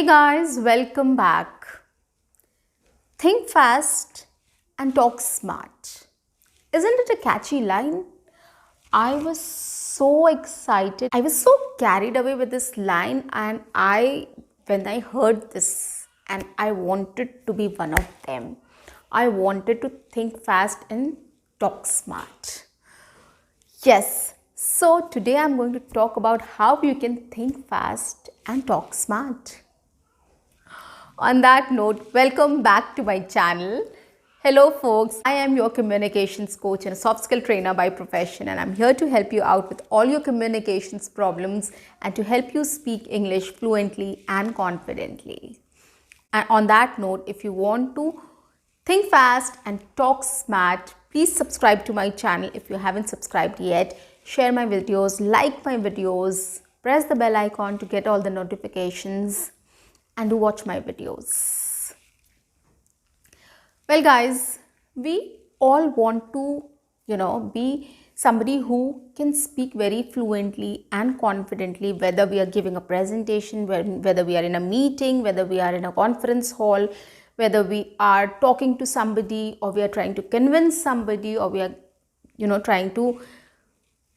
Guys, welcome back. Think fast and talk smart. Isn't it a catchy line? I was so excited. I was so carried away with this line, and when I heard this, and I wanted to be one of them. I wanted to think fast and talk smart. Yes, so today I'm going to talk about how you can think fast and talk smart. On that note, welcome back to my channel. Hello folks, I am your communications coach and a soft skill trainer by profession, and I'm here to help you out with all your communications problems and to help you speak English fluently and confidently. And on that note, if you want to think fast and talk smart, please subscribe to my channel if you haven't subscribed yet. Share my videos, like my videos, press the bell icon to get all the notifications, and do watch my videos. Well guys, we all want to, be somebody who can speak very fluently and confidently, whether we are giving a presentation, whether we are in a meeting, whether we are in a conference hall, whether we are talking to somebody, or we are trying to convince somebody, or we are, trying to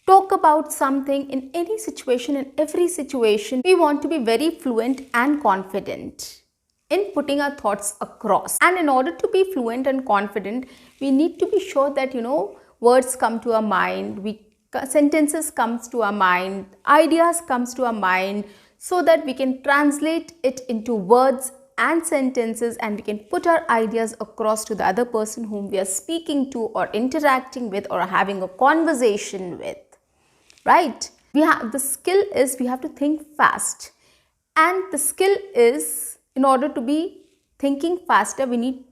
talk about something. In any situation, in every situation, we want to be very fluent and confident in putting our thoughts across. And in order to be fluent and confident, we need to be sure that, words come to our mind, sentences comes to our mind, ideas comes to our mind, so that we can translate it into words and sentences, and we can put our ideas across to the other person whom we are speaking to or interacting with or having a conversation with. Right? The skill is we have to think fast, and the skill is, in order to be thinking faster, we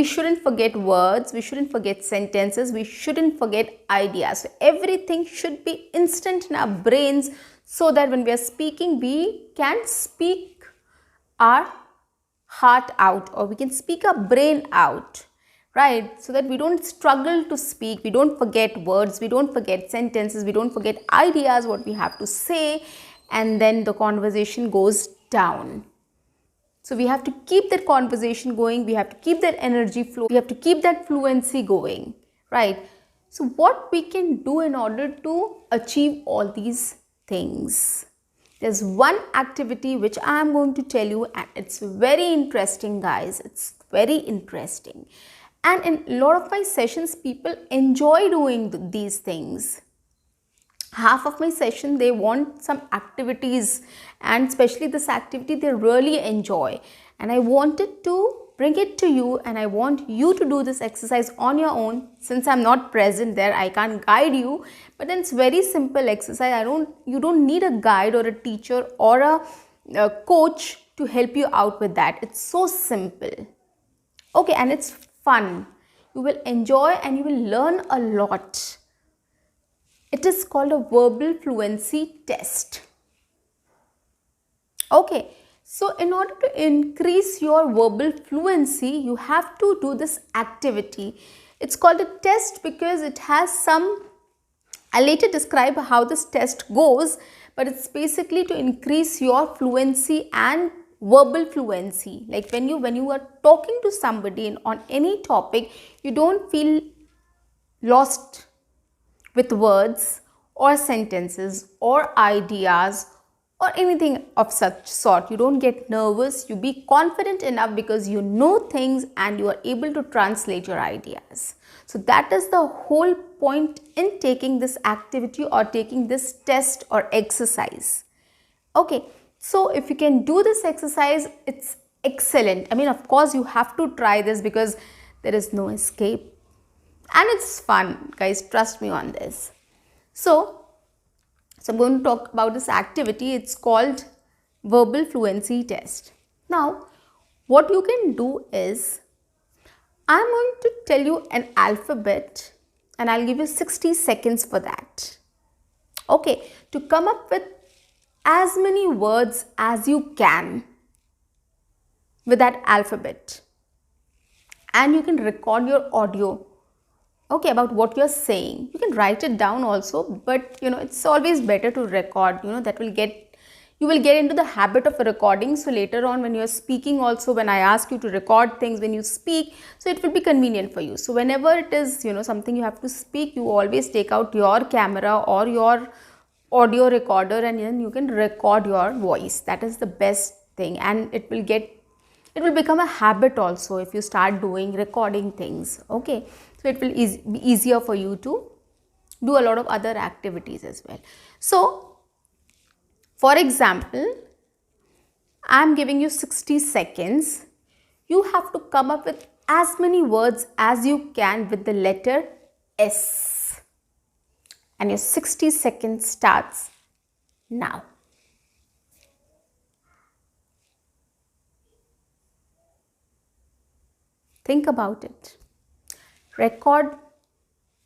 shouldn't forget words, we shouldn't forget sentences, we shouldn't forget ideas. So everything should be instant in our brains, so that when we are speaking, we can speak our heart out, or we can speak our brain out. Right? So that we don't struggle to speak, we don't forget words, we don't forget sentences, we don't forget ideas, what we have to say, and then the conversation goes down. So we have to keep that conversation going, we have to keep that energy flow, we have to keep that fluency going. Right? So what we can do in order to achieve all these things? There's one activity which I am going to tell you, and it's very interesting, guys. It's very interesting. And in a lot of my sessions, people enjoy doing these things. Half of my session, they want some activities, and especially this activity they really enjoy. And I wanted to bring it to you, and I want you to do this exercise on your own. Since I'm not present there, I can't guide you, but then it's very simple exercise. You don't need a guide or a teacher or a coach to help you out with that. It's so simple. Okay, and it's fun. You will enjoy and you will learn a lot. It is called a verbal fluency test. Okay, so in order to increase your verbal fluency, you have to do this activity. It's called a test because it has some, I'll later describe how this test goes, but it's basically to increase your fluency and verbal fluency. Like when you are talking to somebody on any topic, you don't feel lost with words or sentences or ideas or anything of such sort. You don't get nervous, you be confident enough because you know things and you are able to translate your ideas. So that is the whole point in taking this activity or taking this test or exercise. Okay, so if you can do this exercise, it's excellent. I mean, of course, you have to try this because there is no escape. And it's fun, guys, trust me on this. So I'm going to talk about this activity. It's called verbal fluency test. Now, what you can do is, I'm going to tell you an alphabet and I'll give you 60 seconds for that. Okay, to come up with as many words as you can with that alphabet. And you can record your audio, okay, about what you're saying. You can write it down also, but it's always better to record, that will get you will get into the habit of recording. So later on when you are speaking also, when I ask you to record things when you speak, so it will be convenient for you. So whenever it is, something you have to speak, you always take out your camera or your audio recorder, and then you can record your voice. That is the best thing, and it will become a habit also if you start doing recording things. Okay, so it will be easier for you to do a lot of other activities as well. So for example, I am giving you 60 seconds. You have to come up with as many words as you can with the letter S. And your 60 seconds starts now. Think about it. Record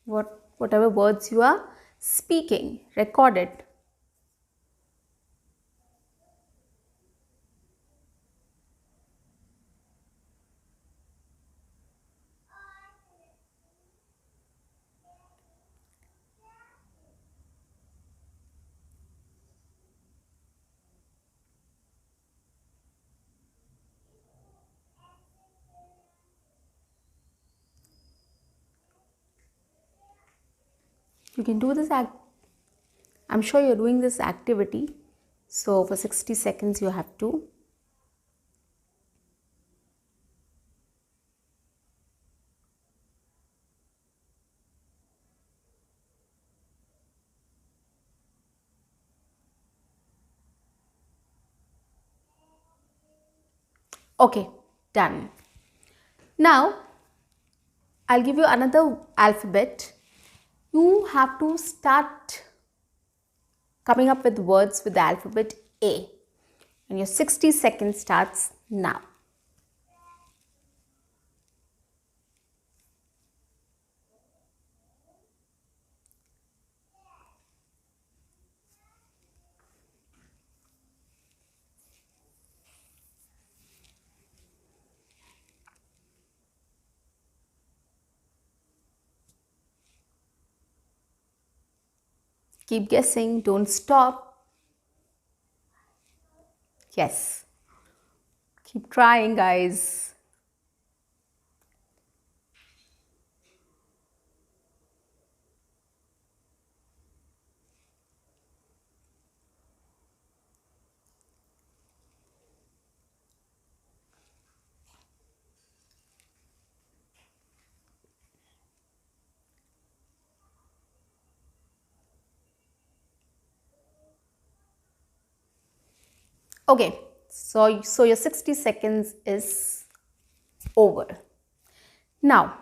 whatever words you are speaking. Record it. You can do this I'm sure you're doing this activity. So for 60 seconds you have to. Okay, done. Now I'll give you another alphabet. You have to start coming up with words with the alphabet A. And your 60 seconds starts now. Keep guessing, don't stop. Yes. Keep trying, guys. Okay, so your 60 seconds is over. Now,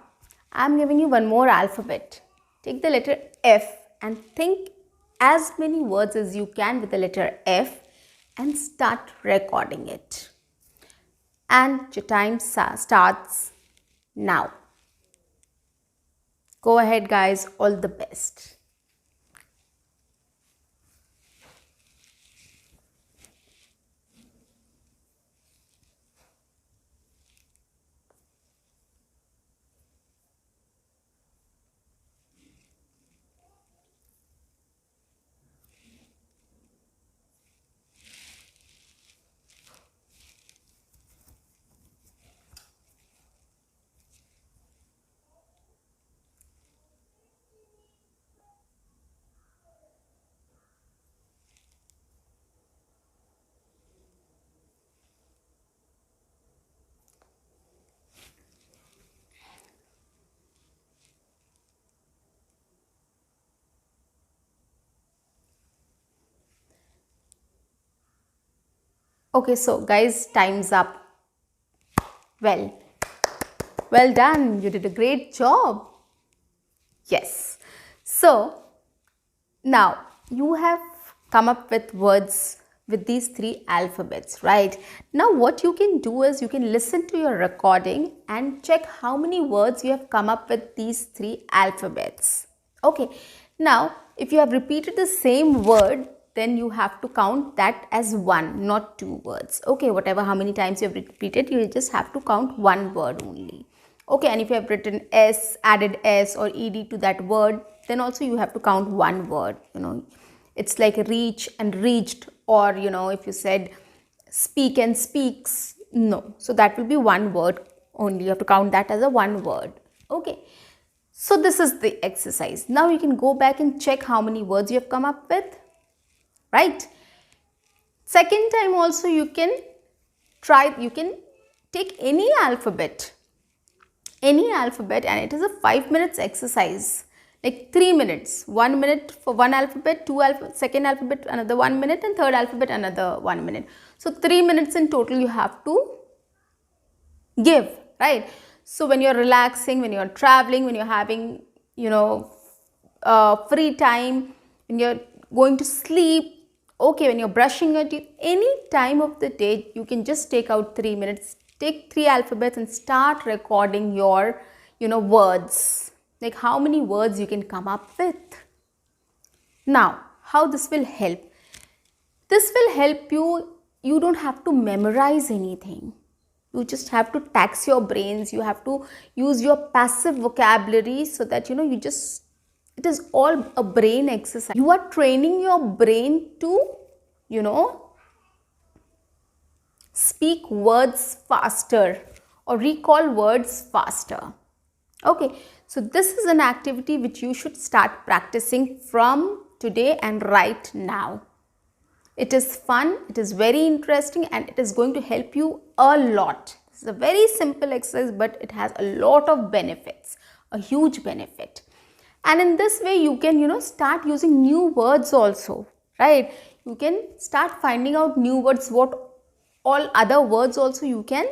I'm giving you one more alphabet. Take the letter F and think as many words as you can with the letter F and start recording it. And your time starts now. Go ahead, guys, all the best. Okay, so guys, time's up. Well done. You did a great job. Yes. So now you have come up with words with these three alphabets, right? Now what you can do is you can listen to your recording and check how many words you have come up with these three alphabets. Okay. Now if you have repeated the same word, then you have to count that as one, not two words. Okay, whatever, how many times you have repeated, you just have to count one word only. Okay, and if you have written S, added S or ED to that word, then also you have to count one word, It's like reach and reached, or if you said speak and speaks, no. So that will be one word only. You have to count that as a one word. Okay. So this is the exercise. Now you can go back and check how many words you have come up with, right? Second time also you can take any alphabet, and it is a 5 minutes exercise, like 3 minutes, 1 minute for one alphabet, second alphabet another 1 minute, and third alphabet another 1 minute. So 3 minutes in total you have to give, right? So when you're relaxing, when you're traveling, when you're having free time, when you're going to sleep, okay, when you're brushing your teeth, any time of the day, you can just take out 3 minutes, take 3 alphabets and start recording your words, like how many words you can come up with. Now how this will help? This will help you don't have to memorize anything. You just have to tax your brains. You have to use your passive vocabulary, so that it is all a brain exercise. You are training your brain to speak words faster or recall words faster. Okay, so this is an activity which you should start practicing from today and right now. It is fun, it is very interesting, and it is going to help you a lot. This is a very simple exercise, but it has a lot of benefits, a huge benefit. And in this way, you can, start using new words also, right? You can start finding out new words, what all other words also you can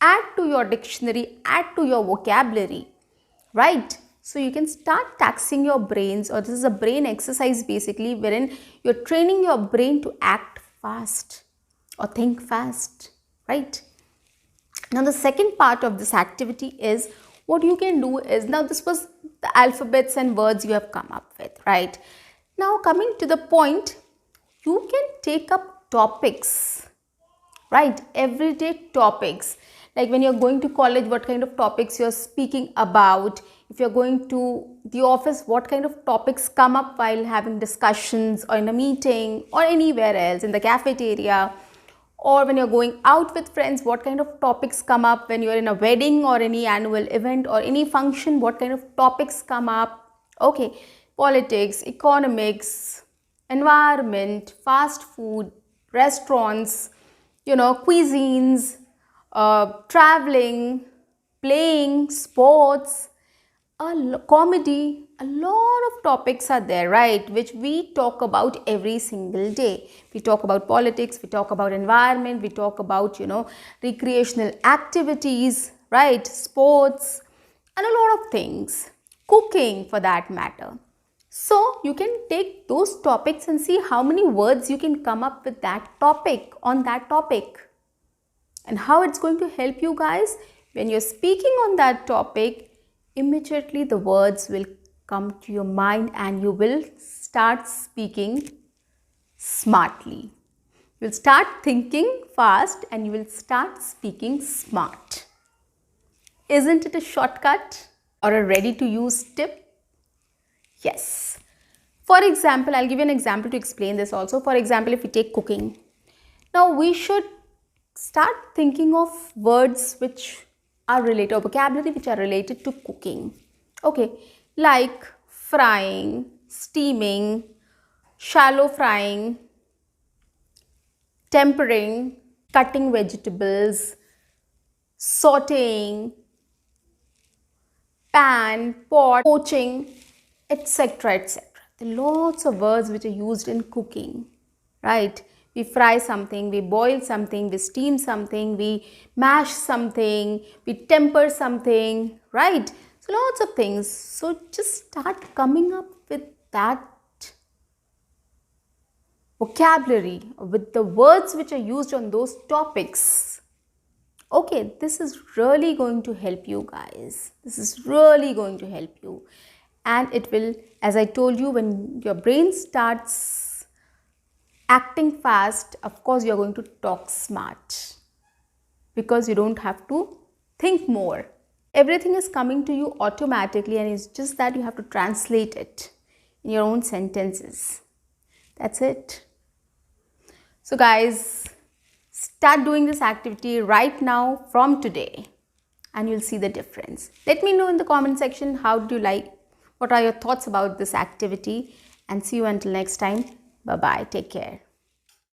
add to your dictionary, add to your vocabulary, right? So you can start taxing your brains, or this is a brain exercise basically, wherein you're training your brain to act fast or think fast, right? Now the second part of this activity is, what you can do is, now this was the alphabets and words you have come up with, right? Now coming to the point, you can take up topics, right? Everyday topics. Like when you're going to college, what kind of topics you're speaking about. If you're going to the office, what kind of topics come up while having discussions, or in a meeting, or anywhere else, in the cafeteria. Or when you're going out with friends, what kind of topics come up. When you're in a wedding or any annual event or any function, what kind of topics come up. Okay, politics, economics, environment, fast food, restaurants, cuisines, traveling, playing, sports, comedy, a lot of topics are there, right, which we talk about every single day. We talk about politics, we talk about environment, we talk about, recreational activities, right, sports, and a lot of things, cooking for that matter. So you can take those topics and see how many words you can come up with that topic, on that topic. And how it's going to help you guys, when you're speaking on that topic, immediately the words will come to your mind and you will start speaking smartly. You'll start thinking fast and you will start speaking smart. Isn't it a shortcut or a ready to use tip? Yes. For example, I'll give you an example to explain this also. For example, if we take cooking. Now we should start thinking of words which are related, or vocabulary which are related to cooking. Okay, like frying, steaming, shallow frying, tempering, cutting vegetables, sauteing, pan, pot, poaching, etc. etc. There are lots of words which are used in cooking, right? We fry something, we boil something, we steam something, we mash something, we temper something, right? So lots of things. So just start coming up with that vocabulary, with the words which are used on those topics. Okay, this is really going to help you guys. This is really going to help you. And it will, as I told you, when your brain starts acting fast, of course you're going to talk smart, because you don't have to think more. Everything is coming to you automatically, and it's just that you have to translate it in your own sentences. That's it. So guys, start doing this activity right now from today and you'll see the difference. Let me know in the comment section what are your thoughts about this activity, and see you until next time. Bye bye. Take care.